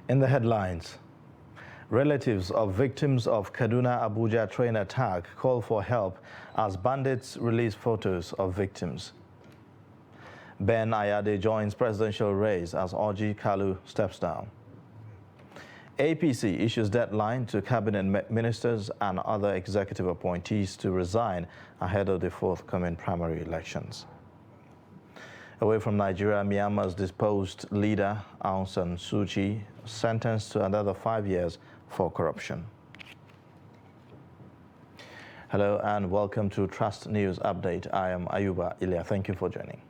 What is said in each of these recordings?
In the headlines, relatives of victims of Kaduna-Abuja train attack call for help as bandits release photos of victims. Ben Ayade joins presidential race as Uzor Kalu steps down. APC issues deadline to cabinet ministers and other executive appointees to resign ahead of the forthcoming primary elections. Away from Nigeria, Myanmar's disposed leader Aung San Suu Kyi sentenced to another 5 years for corruption. Hello and welcome to Trust News Update. I am Ayuba Ilya. Thank you for joining.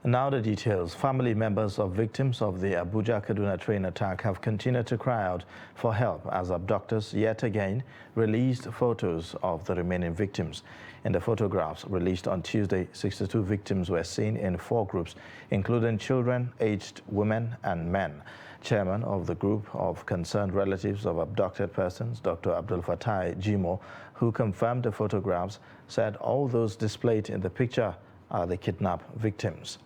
Now the details. Family members of victims of the Abuja-Kaduna train attack have continued to cry out for help as abductors yet again released photos of the remaining victims. In the photographs released on Tuesday, 62 victims were seen in 4 groups, including children, aged women and men. Chairman of the group of concerned relatives of abducted persons, Dr. Abdul Fatai Jimo, who confirmed the photographs, said all those displayed in the picture are the kidnapped victims.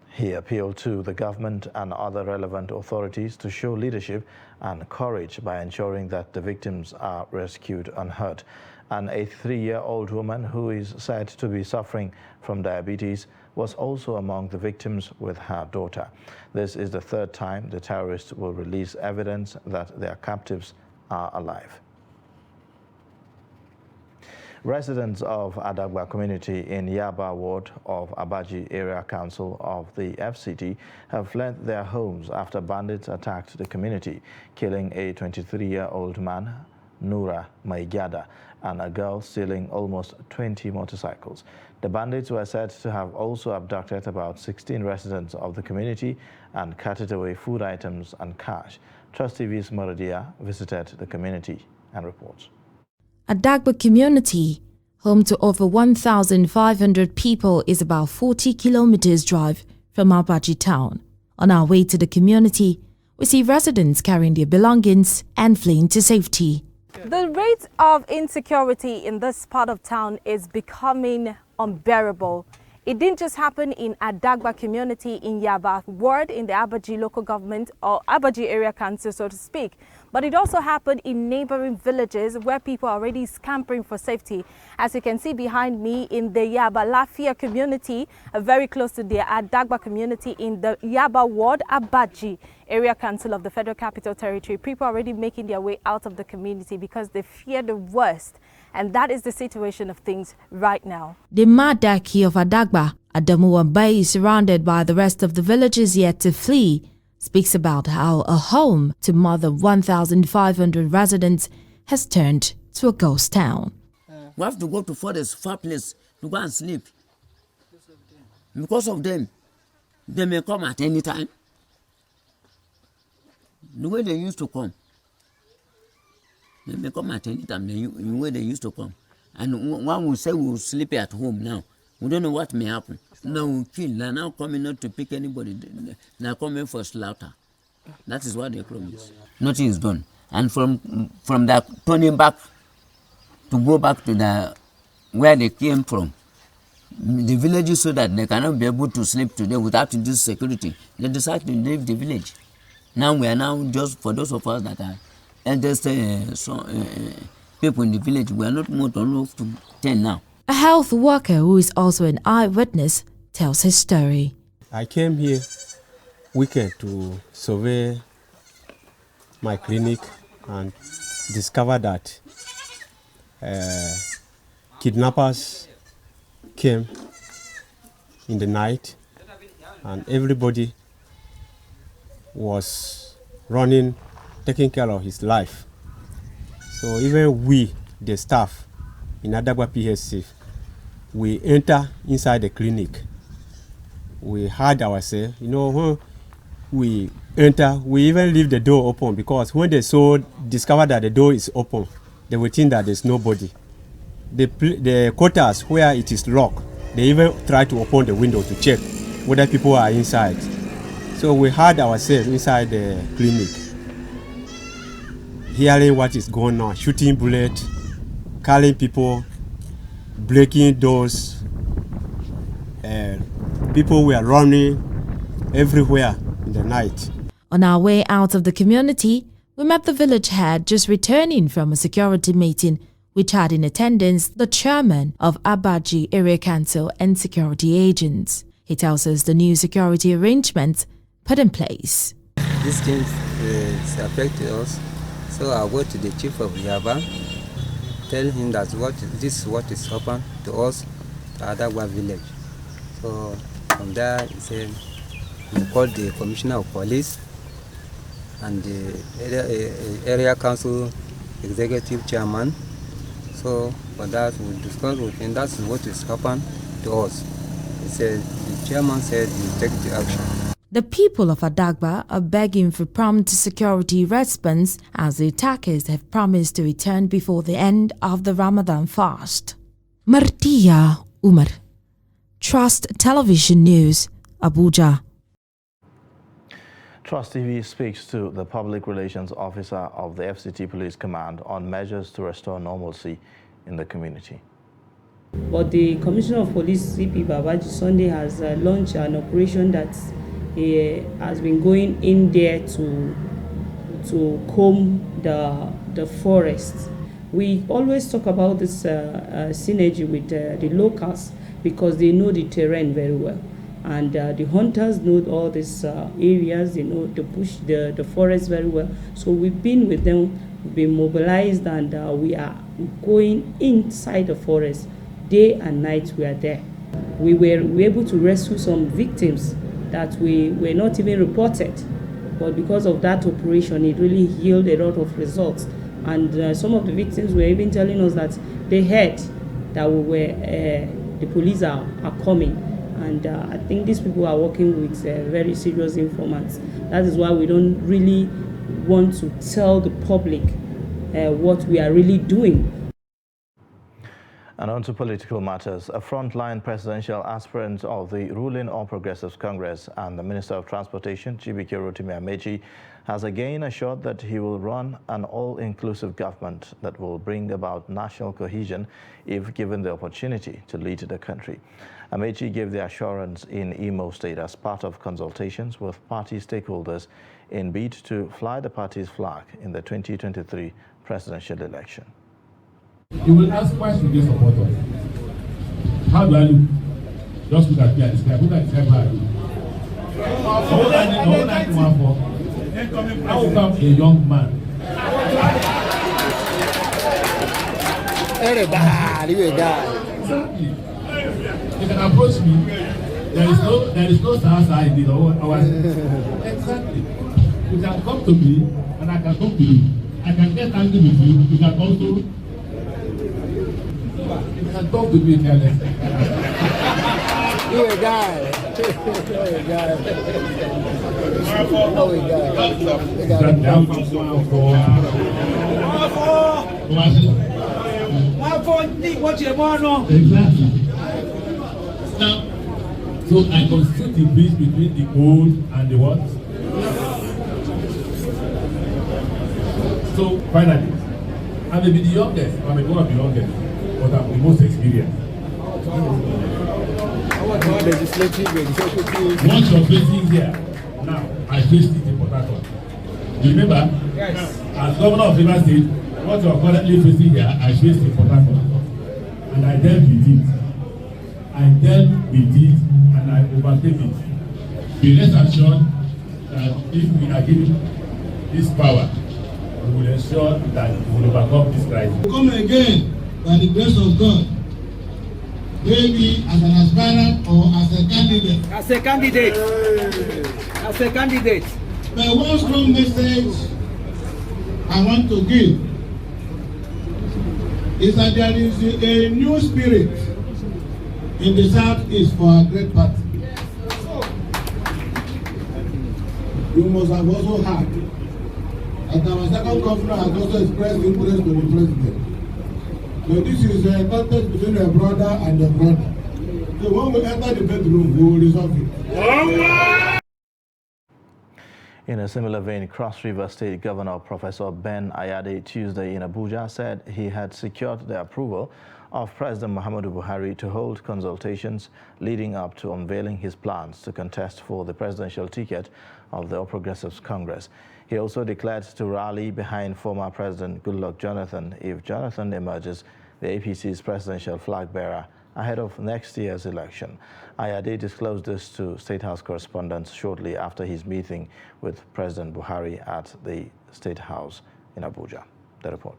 He appealed to the government and other relevant authorities to show leadership and courage by ensuring that the victims are rescued unhurt. An 83-year-old woman who is said to be suffering from diabetes was also among the victims with her daughter. This is the 3rd time the terrorists will release evidence that their captives are alive. Residents of Adagba community in Yaba ward of Abaji Area Council of the FCT have fled their homes after bandits attacked the community, killing a 23-year-old man, Nura Maigada, and a girl, stealing almost 20 motorcycles. The bandits were said to have also abducted about 16 residents of the community and carted away food items and cash. Trust TV's Maradia visited the community and reports. Adagba community, home to over 1,500 people, is about 40 kilometers drive from Abaji town. On our way to the community, we see residents carrying their belongings and fleeing to safety. The rate of insecurity in this part of town is becoming unbearable. It didn't just happen in Adagba community in Yaba ward in the Abaji local government or Abaji area council, so to speak, but it also happened in neighboring villages where people are already scampering for safety. As you can see behind me in the Yaba Lafia community, very close to the Adagba community in the Yaba ward, Abaji area council of the Federal Capital Territory, people are already making their way out of the community because they fear the worst. And that is the situation of things right now. The Madaki of Adagba, Adamu Bay, is surrounded by the rest of the villages yet to flee, speaks about how a home to more than 1,500 residents has turned to a ghost town. We have to go to forest, far place, to go and sleep. Because of them, they may come at any time. The way they used to come. They may come at any time, the way they used to come. And one will say we'll sleep at home now. We don't know what may happen. Now we'll kill. They're now coming not to pick anybody. They're coming for slaughter. That is what they promise. Nothing is done. And from that turning back to go back to where they came from, the villages, so that they cannot be able to sleep today without this security, they decide to leave the village. Now we are now, just for those of us that are eldest people in the village, we are not more than up to 10 now. A health worker who is also an eyewitness tells his story. I came here weekend to survey my clinic and discover that kidnappers came in the night and everybody was running, taking care of his life. So even we, the staff in Adagba PHC, we enter inside the clinic. We hide ourselves. You know, when we enter, we even leave the door open because when they discover that the door is open, they will think that there's nobody. The quarters where it is locked, they even try to open the window to check whether people are inside. So we hide ourselves inside the clinic, hearing what is going on, shooting bullets, calling people, breaking doors. People were running everywhere in the night. On our way out of the community, we met the village head just returning from a security meeting which had in attendance the chairman of Abaji Area Council and security agents. He tells us the new security arrangements put in place. These things affect us, so I go to the chief of Yaba, tell him that this is what is happened to us at Adagwa village. So from there, he said he called the commissioner of police and the area council executive chairman. So for that, we discussed with him. That's what is happened to us. He said the chairman said he will take the action. The people of Adagba are begging for prompt security response as the attackers have promised to return before the end of the Ramadan fast. Martia Umar, Trust Television News, Abuja. Trust TV speaks to the public relations officer of the FCT Police Command on measures to restore normalcy in the community. But the Commissioner of Police, CP Babaji Sunday, has launched an operation that has been going in there to comb the forest. We always talk about this synergy with the locals because they know the terrain very well. And the hunters know all these areas, they know the bush, the forest very well. So we've been with them, we've been mobilized, and we are going inside the forest. Day and night we are there. We were able to rescue some victims that we were not even reported. But because of that operation, it really yielded a lot of results. And some of the victims were even telling us that they heard that the police are coming. And I think these people are working with very serious informants. That is why we don't really want to tell the public what we are really doing. And on to political matters. A frontline presidential aspirant of the ruling All Progressives Congress and the Minister of Transportation, Chibike Rotimi Amechi, has again assured that he will run an all-inclusive government that will bring about national cohesion if given the opportunity to lead the country. Amechi gave the assurance in Imo State as part of consultations with party stakeholders in bid to fly the party's flag in the 2023 presidential election. You will ask, why should they support us? How do I look? Just look at me and describe. Look at how I look. I will become a young man. Exactly. You can approach me. There is no Sahasa in it. Exactly. You can come to me and I can come to you. I can get angry with you. You can also talk to me careless. You're a guy. You're a guy. Oh, we got exactly. Now, so I construct the bridge between the old and the what? So finally, I may be the youngest, I may be one of the youngest, but I'm the most experienced. Once you're facing here, now I faced it in Port Harcourt. Remember? Yes. As governor of Rivers State, what you are currently facing here, I faced in Port Harcourt. And I dealt with it. And I overcame it. Be rest assured that if we are given this power, we will ensure that we will overcome this crisis. Come again by the grace of God, maybe as an aspirant or as a candidate. As a candidate. As a candidate. But one strong message I want to give is that there is a new spirit in the Southeast for our great party. You must have also heard that our second governor has also expressed interest to the president. So this is a contest between a brother and a brother. So when we enter the bedroom, we will resolve it. In a similar vein, Cross River State Governor Professor Ben Ayade Tuesday in Abuja said he had secured the approval of President Muhammadu Buhari to hold consultations leading up to unveiling his plans to contest for the presidential ticket of the All Progressives Congress. He also declared to rally behind former President Goodluck Jonathan if Jonathan emerges the APC's presidential flag bearer ahead of next year's election. Ayade disclosed this to State House correspondents shortly after his meeting with President Buhari at the State House in Abuja. The report.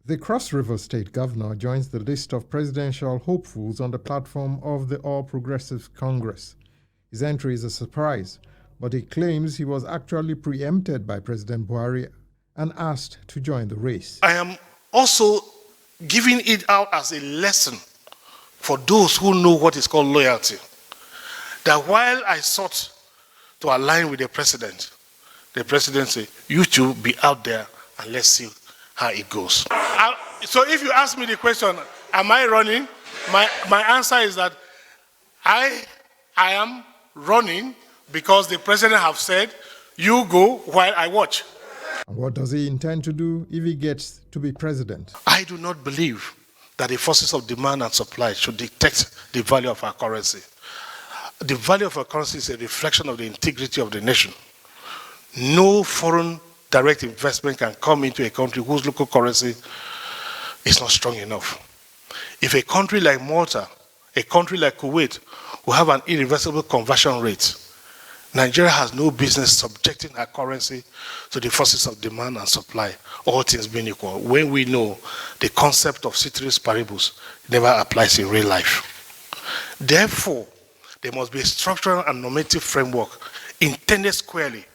The Cross River State Governor joins the list of presidential hopefuls on the platform of the All Progressives Congress. His entry is a surprise, but he claims he was actually preempted by President Buhari and asked to join the race. I am also giving it out as a lesson for those who know what is called loyalty. That while I sought to align with the president said, you two be out there and let's see how it goes. So if you ask me the question, am I running? My answer is that I am running because the president have said, you go while I watch. And what does he intend to do if he gets to be president? I do not believe that the forces of demand and supply should dictate the value of our currency. The value of our currency is a reflection of the integrity of the nation. No foreign direct investment can come into a country whose local currency is not strong enough. If a country like Malta, a country like Kuwait, will have an irreversible conversion rate, Nigeria has no business subjecting our currency to the forces of demand and supply, all things being equal, when we know the concept of ceteris paribus never applies in real life. Therefore, there must be a structural and normative framework intended squarely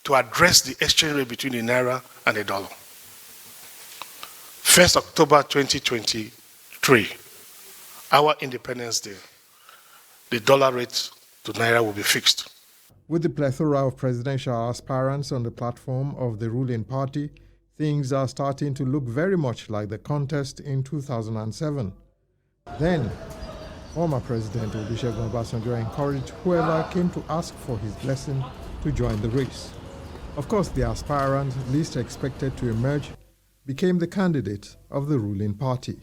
to address the exchange rate between the naira and the dollar. 1st October 2023, our Independence Day, the dollar rate to naira will be fixed. With the plethora of presidential aspirants on the platform of the ruling party, things are starting to look very much like the contest in 2007. Then, former President Olusegun Obasanjo encouraged whoever came to ask for his blessing to join the race. Of course, the aspirant least expected to emerge became the candidate of the ruling party.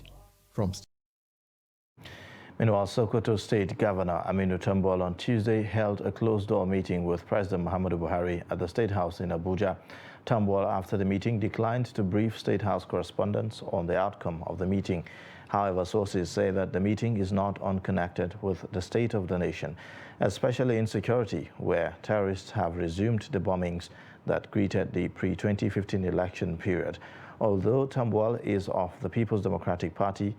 Meanwhile, Sokoto State Governor Aminu Tambuwal on Tuesday held a closed-door meeting with President Muhammadu Buhari at the State House in Abuja. Tambuwal, after the meeting, declined to brief State House correspondents on the outcome of the meeting. However, sources say that the meeting is not unconnected with the state of the nation, especially insecurity, where terrorists have resumed the bombings that greeted the pre-2015 election period. Although Tambuwal is of the People's Democratic Party,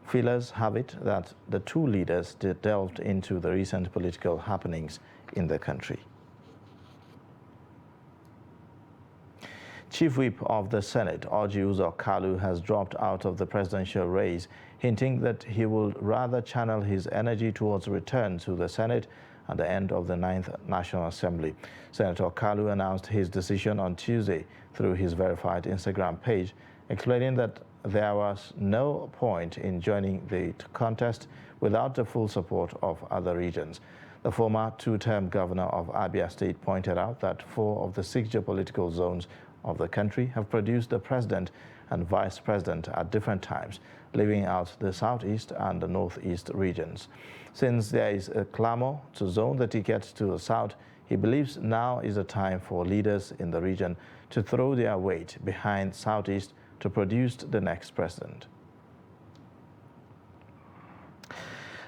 feelers have it that the two leaders delved into the recent political happenings in the country. Chief Whip of the Senate, Uzor Kalu, has dropped out of the presidential race, hinting that he will rather channel his energy towards return to the Senate at the end of the 9th National Assembly. Senator Kalu announced his decision on Tuesday through his verified Instagram page, explaining that there was no point in joining the contest without the full support of other regions. The former two-term governor of Abia State pointed out that 4 of the 6 geopolitical zones of the country have produced the president and vice president at different times, leaving out the southeast and the northeast regions. Since there is a clamor to zone the ticket to the south, he believes now is the time for leaders in the region to throw their weight behind southeast to produce the next president.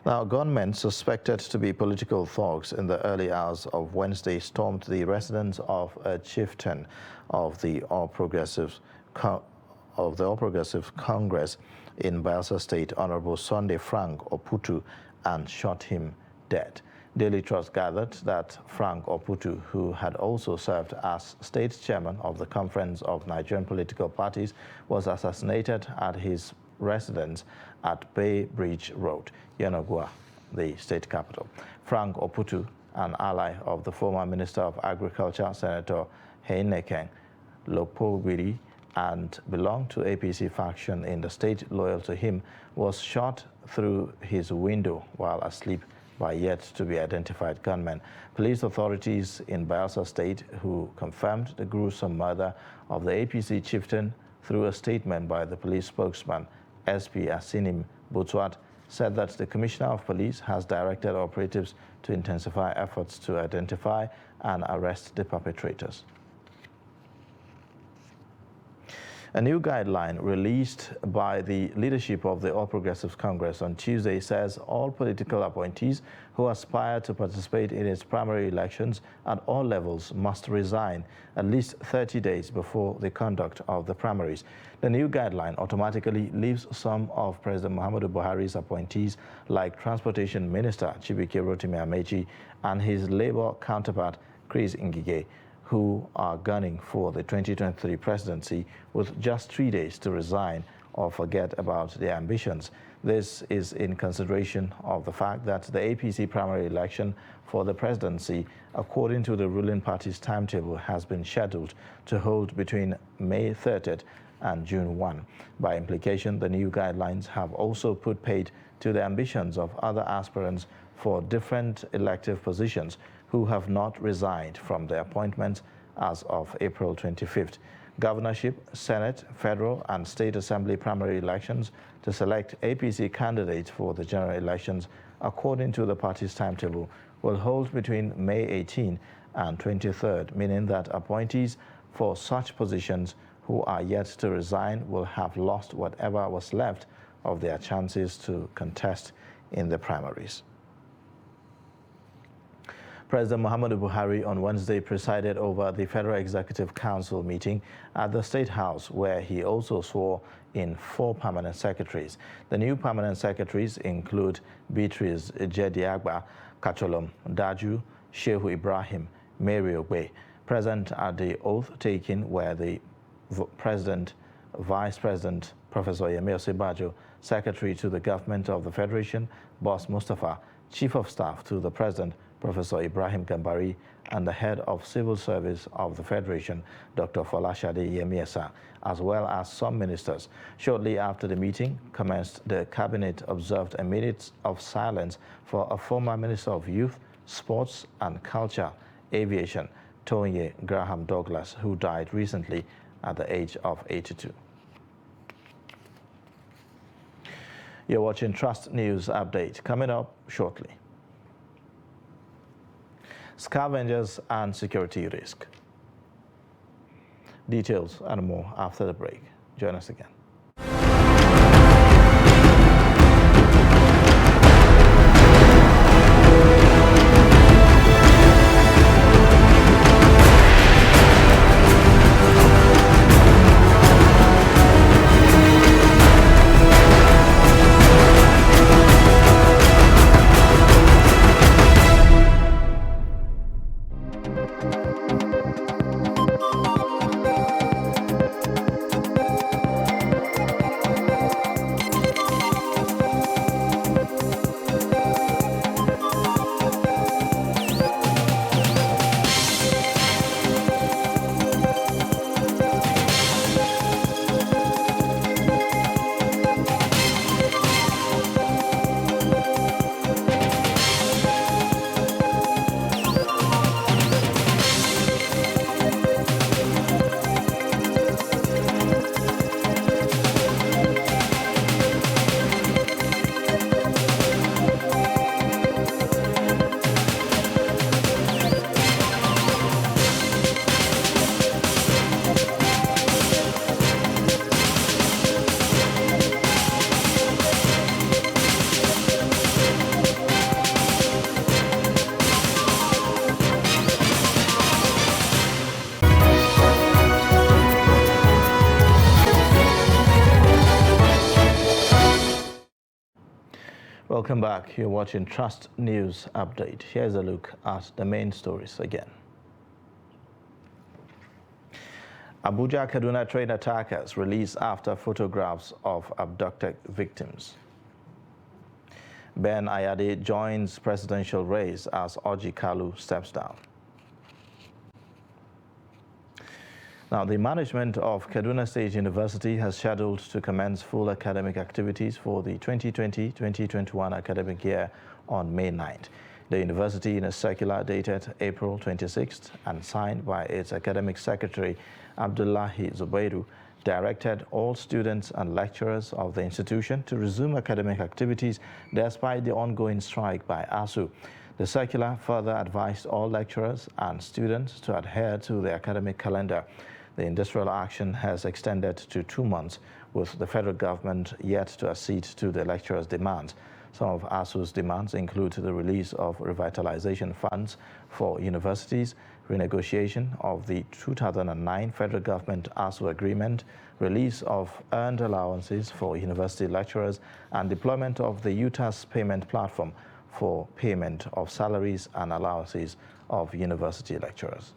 Now, gunmen suspected to be political thugs in the early hours of Wednesday stormed the residence of a chieftain of the All Progressive Congress in Bayelsa State, Honorable Sunday Frank Oputu, and shot him dead. Daily Trust gathered that Frank Oputu, who had also served as state chairman of the Conference of Nigerian Political Parties, was assassinated at his residence at Bay Bridge Road, Yenagoa, the state capital. Frank Oputu, an ally of the former Minister of Agriculture, Senator Heineken Lopobiri, and belonged to APC faction in the state loyal to him, was shot through his window while asleep by yet-to-be-identified gunmen. Police authorities in Bayelsa State, who confirmed the gruesome murder of the APC chieftain through a statement by the police spokesman, SP Asinim Butwat, said that the Commissioner of Police has directed operatives to intensify efforts to identify and arrest the perpetrators. A new guideline released by the leadership of the All Progressives Congress on Tuesday says all political appointees who aspire to participate in its primary elections at all levels must resign at least 30 days before the conduct of the primaries. The new guideline automatically leaves some of President Muhammadu Buhari's appointees, like Transportation Minister Chibike Rotimi Amechi and his Labour counterpart Chris Ngige, who are gunning for the 2023 presidency with just 3 days to resign or forget about their ambitions. This is in consideration of the fact that the APC primary election for the presidency, according to the ruling party's timetable, has been scheduled to hold between May 30th and June 1. By implication, the new guidelines have also put paid to the ambitions of other aspirants for different elective positions who have not resigned from their appointments as of April 25th. Governorship, Senate, federal and state assembly primary elections to select APC candidates for the general elections according to the party's timetable will hold between May 18 and 23rd, meaning that appointees for such positions who are yet to resign will have lost whatever was left of their chances to contest in the primaries. President Muhammadu Buhari on Wednesday presided over the Federal Executive Council meeting at the State House, where he also swore in 4 permanent secretaries. The new permanent secretaries include Beatrice Jediagba, Kacholom Daju, Shehu Ibrahim, Mary Ogbe. Present at the oath-taking were the President, Vice President, Professor Yemi Osinbajo, Secretary to the Government of the Federation, Boss Mustafa, Chief of Staff to the President, Professor Ibrahim Gambari, and the Head of Civil Service of the Federation, Dr. Folashade Yemiesa, as well as some ministers. Shortly after the meeting commenced, the Cabinet observed a minute of silence for a former Minister of Youth, Sports and Culture, Aviation, Tonye Graham Douglas, who died recently at the age of 82. You're watching Trust News Update. Coming up shortly. Scavengers and security risk. Details and more after the break. Join us again. Welcome back. You're watching Trust News Update. Here's a look at the main stories again. Abuja Kaduna train attackers released after photographs of abducted victims. Ben Ayade joins presidential race as Uzor Kalu steps down. Now, the management of Kaduna State University has scheduled to commence full academic activities for the 2020-2021 academic year on May 9th. The university, in a circular dated April 26th and signed by its academic secretary, Abdullahi Zubairu, directed all students and lecturers of the institution to resume academic activities despite the ongoing strike by ASU. The circular further advised all lecturers and students to adhere to the academic calendar. The industrial action has extended to 2 months, with the federal government yet to accede to the lecturers' demands. Some of ASU's demands include the release of revitalization funds for universities, renegotiation of the 2009 federal government ASU agreement, release of earned allowances for university lecturers, and deployment of the UTAS payment platform for payment of salaries and allowances of university lecturers.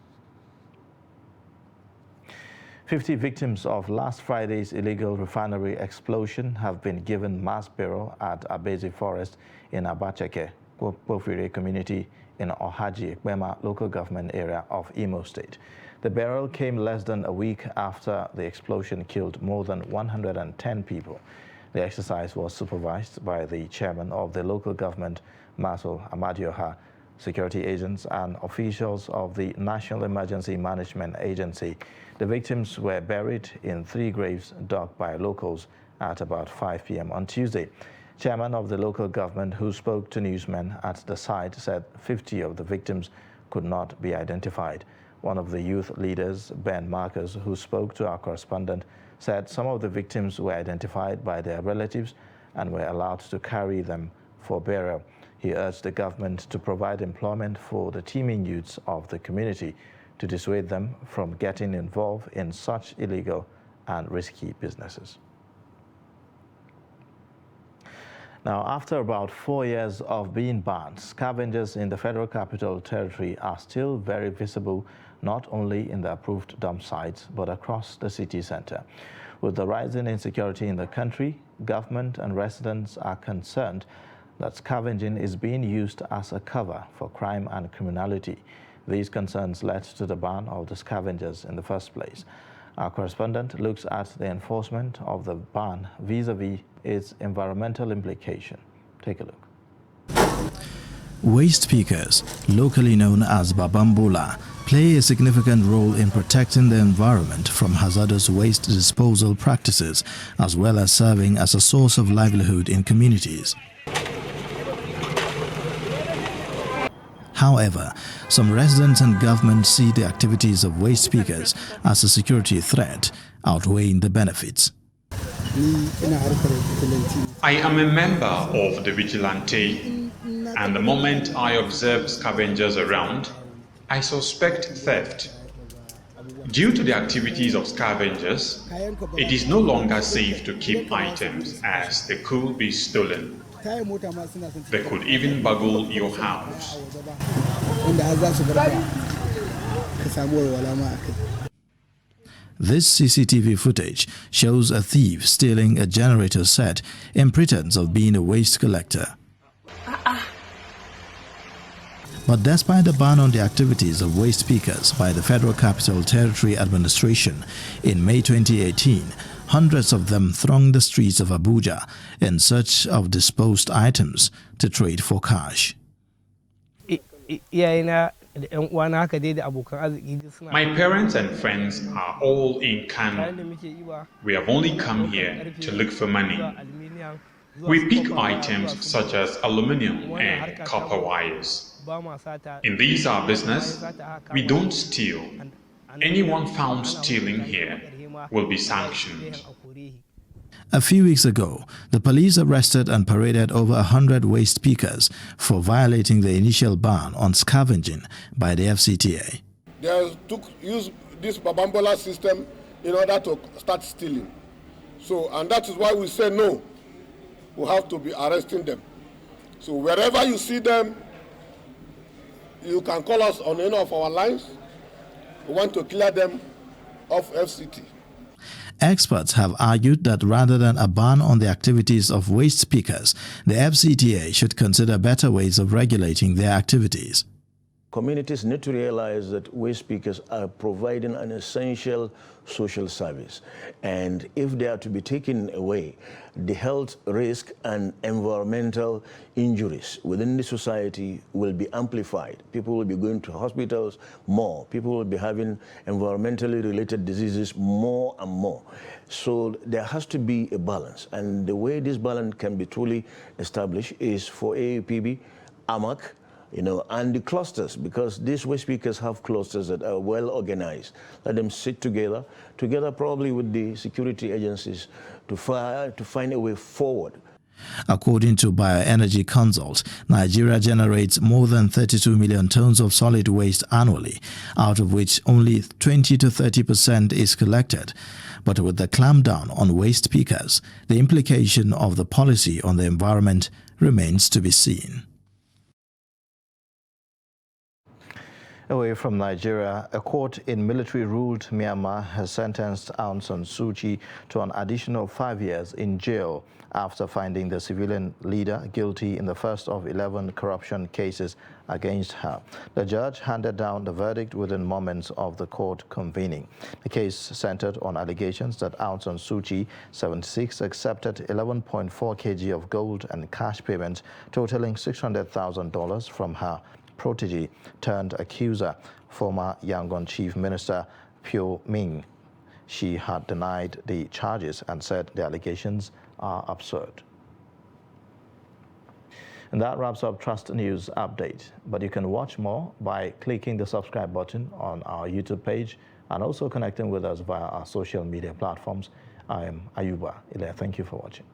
50 victims of last Friday's illegal refinery explosion have been given mass burial at Abezi Forest in Abacheke, Pofire community in Ohaji, Ekpema local government area of Imo State. The burial came less than a week after the explosion killed more than 110 people. The exercise was supervised by the chairman of the local government, Maso Amadioha, security agents and officials of the National Emergency Management Agency. The victims were buried in 3 graves dug by locals at about 5 p.m. on Tuesday. Chairman of the local government, who spoke to newsmen at the site, said 50 of the victims could not be identified. One of the youth leaders, Ben Marcus, who spoke to our correspondent, said some of the victims were identified by their relatives and were allowed to carry them for burial. He urged the government to provide employment for the teeming youths of the community to dissuade them from getting involved in such illegal and risky businesses. Now, after about 4 years of being banned, scavengers in the Federal Capital Territory are still very visible, not only in the approved dump sites, but across the city center. With the rising insecurity in the country, government and residents are concerned that scavenging is being used as a cover for crime and criminality. These concerns led to the ban of the scavengers in the first place. Our correspondent looks at the enforcement of the ban vis-a-vis its environmental implication. Take a look. Waste pickers, locally known as Babambola, play a significant role in protecting the environment from hazardous waste disposal practices, as well as serving as a source of livelihood in communities. However, some residents and government see the activities of waste pickers as a security threat, outweighing the benefits. I am a member of the vigilante, and the moment I observe scavengers around, I suspect theft. Due to the activities of scavengers, it is no longer safe to keep items as they could be stolen. They could even burgle your house. This CCTV footage shows a thief stealing a generator set in pretense of being a waste collector. But despite the ban on the activities of waste pickers by the Federal Capital Territory Administration in May 2018, hundreds of them thronged the streets of Abuja in search of disposed items to trade for cash. My parents and friends are all in Kano. We have only come here to look for money. We pick items such as aluminium and copper wires. In these our business, we don't steal. Anyone found stealing here will be sanctioned. A few weeks ago, the police arrested and paraded over 100 waste pickers for violating the initial ban on scavenging by the FCTA. They used this Babambola system in order to start stealing. And that is why we say no. We have to be arresting them. So wherever you see them, you can call us on any of our lines. We want to clear them off FCT. Experts have argued that rather than a ban on the activities of waste pickers, the FCTA should consider better ways of regulating their activities. Communities need to realize that waste pickers are providing an essential social service. And if they are to be taken away, the health risk and environmental injuries within the society will be amplified. People will be going to hospitals more. People will be having environmentally related diseases more and more. So there has to be a balance. And the way this balance can be truly established is for AAPB, AMAC, and the clusters, because these waste pickers have clusters that are well organized. Let them sit together probably with the security agencies to find a way forward. According to Bioenergy Consult, Nigeria generates more than 32 million tons of solid waste annually, out of which only 20 to 30% is collected. But with the clampdown on waste pickers, the implication of the policy on the environment remains to be seen. Away from Nigeria, a court in military-ruled Myanmar has sentenced Aung San Suu Kyi to an additional 5 years in jail after finding the civilian leader guilty in the first of 11 corruption cases against her. The judge handed down the verdict within moments of the court convening. The case centered on allegations that Aung San Suu Kyi, 76, accepted 11.4 kg of gold and cash payments totaling $600,000 from her protege turned accuser, former Yangon Chief Minister Pyo Ming. She had denied the charges and said the allegations are absurd. And that wraps up Trust News Update. But you can watch more by clicking the subscribe button on our YouTube page and also connecting with us via our social media platforms. I am Ayuba Ile. Thank you for watching.